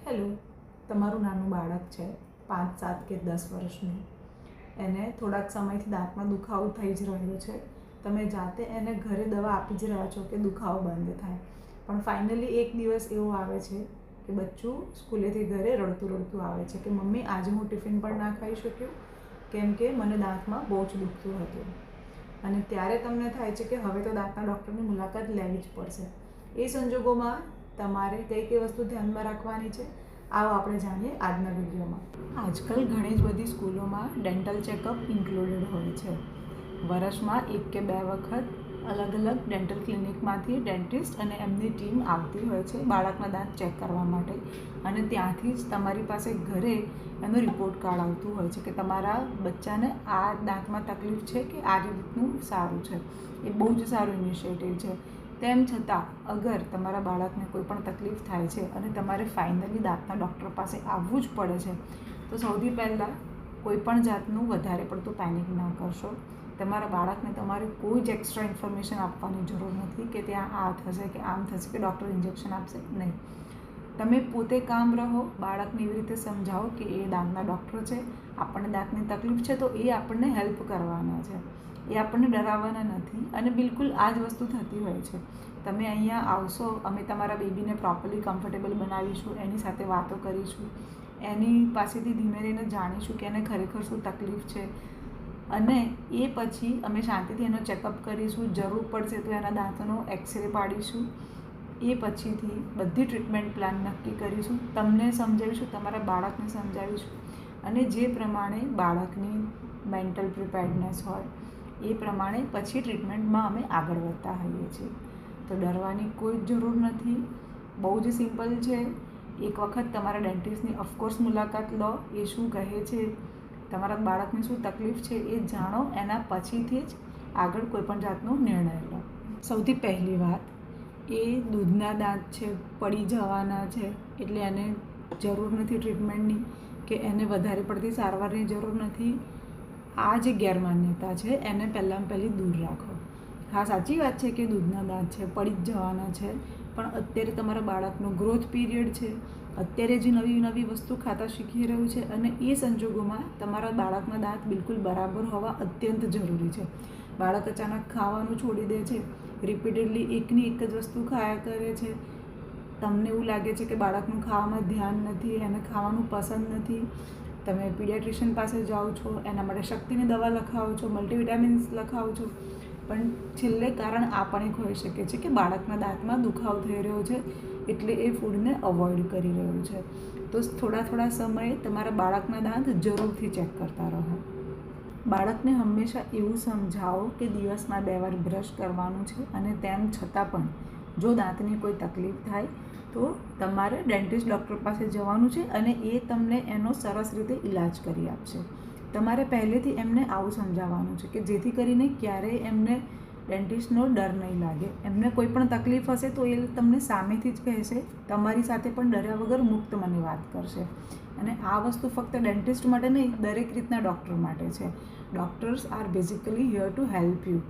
Hello, તમારું નાનું બાળક છે 5, 7 કે 10 વર્ષનું. એને થોડાક સમયથી દાંતમાં દુખાવો થઈ જ રહ્યો છે. તમે જાતે એને ઘરે દવા આપી જ રહ્યા છો કે દુખાવો બંધ થાય, પણ ફાઇનલી એક દિવસ એવો આવે છે કે બચ્ચું સ્કૂલેથી ઘરે રડતું આવે છે કે મમ્મી આજે હું ટિફિન પણ ના ખાઈ શક્યો કેમ કે મને દાંતમાં બહુ જ દુખતું હતું. અને ત્યારે તમને થાય છે કે હવે તો દાંતના ડૉક્ટરની મુલાકાત લેવી જ પડશે. એ સંજોગોમાં તમારે કઈ વસ્તુ ધ્યાનમાં રાખવાની છે, આવો આપણે જાણીએ આજના વિડીયોમાં. આજકાલ ઘણી જ બધી સ્કૂલોમાં ડેન્ટલ ચેકઅપ ઇન્ક્લુડેડ હોય છે. વર્ષમાં 1 કે 2 વખત અલગ અલગ ડેન્ટલ ક્લિનિકમાંથી ડેન્ટિસ્ટ અને એમની ટીમ આવતી હોય છે બાળકના દાંત ચેક કરવા માટે, અને ત્યાંથી જ તમારી પાસે ઘરે એનો રિપોર્ટ કાર્ડ આવતું હોય છે કે તમારા બચ્ચાને આ દાંતમાં તકલીફ છે કે આ રીતનું સારું છે. એ બહુ જ સારું ઇનિશિયેટિવ છે. તેમ છતાં અગર તમારા બાળકને કોઈ પણ તકલીફ થાય છે અને તમારે ફાઇનલી દાંતના ડૉક્ટર પાસે આવવું જ પડે છે, તો સૌથી પહેલાં કોઈ પણ જાતનું વધારે પડતું પેનિક ના કરશો. તમારા બાળકને તમારે કોઈ જ એક્સ્ટ્રા ઇન્ફોર્મેશન આપવાની જરૂર નથી કે ત્યાં આ થશે કે આમ થશે કે ડૉક્ટર ઇન્જેક્શન આપશે, નહીં. તમે પોતે કામ રહો, બાળકને એવી રીતે સમજાવો કે એ દાંતના ડૉક્ટર છે, આપણને દાંતની તકલીફ છે તો એ આપણને હેલ્પ કરવાના છે, એ આપણને ડરાવવાના નથી. અને બિલકુલ આ જ વસ્તુ થતી હોય છે. તમે અહીંયા આવશો, અમે તમારા બેબીને પ્રોપરલી કમ્ફર્ટેબલ બનાવીશું, એની સાથે વાતો કરીશું, એની પાસેથી ધીમે ધીમે જાણીશું કે એને ખરેખર શું તકલીફ છે, અને એ પછી અમે શાંતિથી એનો ચેકઅપ કરીશું. જરૂર પડશે તો એના દાંતનો એક્સરે પાડીશું. એ પછીથી બધી ટ્રીટમેન્ટ પ્લાન નક્કી કરીશું, તમને સમજાવીશું, તમારા બાળકને સમજાવીશું, અને જે પ્રમાણે બાળકની મેન્ટલ પ્રિપેર્ડનેસ હોય એ પ્રમાણે પછી ટ્રીટમેન્ટમાં અમે આગળ વધતા હોઈએ છીએ. તો ડરવાની કોઈ જ જરૂર નથી, બહુ જ સિમ્પલ છે. એક વખત તમારા ડેન્ટિસ્ટની ઓફકોર્સ મુલાકાત લો, એ શું કહે છે, તમારા બાળકને શું તકલીફ છે એ જાણો, એના પછીથી જ આગળ કોઈપણ જાતનો નિર્ણય લો. સૌથી પહેલી વાત, એ દૂધના દાંત છે, પડી જવાના છે, એટલે એને જરૂર નથી ટ્રીટમેન્ટની કે એને વધારે પડતી સારવારની જરૂર નથી. આ જે ગેરમાન્યતા છે એને પહેલી દૂર રાખો. હા, સાચી વાત છે કે દૂધના દાંત છે, પડી જ જવાના છે, પણ અત્યારે તમારા બાળકનો ગ્રોથ પીરિયડ છે, અત્યારે જે નવી વસ્તુ ખાતા શીખી રહ્યું છે, અને એ સંજોગોમાં તમારા બાળકના દાંત બિલકુલ બરાબર હોવા અત્યંત જરૂરી છે. બાળક અચાનક ખાવાનું છોડી દે છે, રિપીટેડલી એકની એક જ વસ્તુ ખાયા કરે છે, તમને એવું લાગે છે કે બાળકનું ખાવામાં ધ્યાન નથી, એને ખાવાનું પસંદ નથી, તમે પીડિયાટ્રિશિયન પાસે જાઓ છો, એના માટે શક્તિની દવા લખાવો છો, મલ્ટીવિટામિન્સ લખાવો છો, પણ છેલ્લે કારણ આ પણ એક હોઈ શકે છે કે બાળકના દાંતમાં દુખાવો થઈ રહ્યો છે, એટલે એ ફૂડને અવોઇડ કરી રહ્યું છે. તો થોડા સમયે તમારા બાળકના દાંત જરૂરથી ચેક કરતા રહો. બાળકને હંમેશા એવું સમજાવો કે દિવસમાં 2 વાર બ્રશ કરવાનું છે, અને તેમ છતાં પણ જો દાંતની કોઈ તકલીફ થાય તો તમારે ડેન્ટિસ્ટ ડૉક્ટર પાસે જવાનું છે, અને એ તમને એનો સરસ રીતે ઈલાજ કરી આપશે. તમારે પહેલેથી એમને આવું સમજાવવાનું છે કે જેથી કરીને ક્યારેય એમને ડેન્ટિસ્ટનો ડર નહીં લાગે. એમને કોઈ પણ તકલીફ હશે તો એ તમને સામેથી જ કહેશે, તમારી સાથે પણ ડર્યા વગર મુક્ત મને વાત કરશે. અને આ વસ્તુ ફક્ત ડેન્ટિસ્ટ માટે નહીં, દરેક રીતના ડૉક્ટર માટે છે. Doctors are basically here to help you.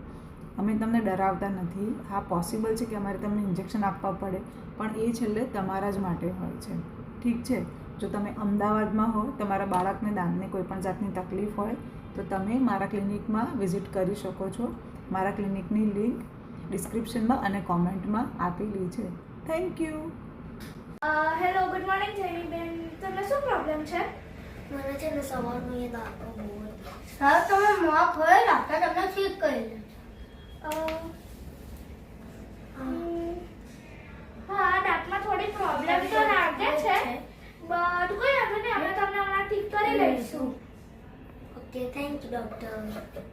અમે તમને ડરાવતા નથી. હા, પોસિબલ છે કે અમારે તમને ઇન્જેક્શન આપવા પડે, પણ એ છેલ્લે તમારા જ માટે હોય છે. ઠીક છે? જો તમે અમદાવાદમાં હો, તમારા બાળકને દાંતની કોઈ પણ જાતની તકલીફ હોય તો તમે મારા ક્લિનિકમાં વિઝિટ કરી શકો છો. મારા ક્લિનિકની લિંક ડિસ્ક્રિપ્શનમાં અને કોમેન્ટમાં આપેલી છે. Thank you. Hello, good morning જૈનીબેન. તમને શું પ્રોબ્લેમ છે? મને છે ને સવારનું એ દાંતો બહુ હા, તમે મોં ખોઈ ડૉક્ટર તમને ઠીક કરી દે. હા, દાંતમાં થોડી પ્રોબ્લેમ તો લાગે છે, બટ કોઈ વાંધો નહીં, અમે તમને હમણાં ઠીક કરી લઈશું. Okay, thank you doctor.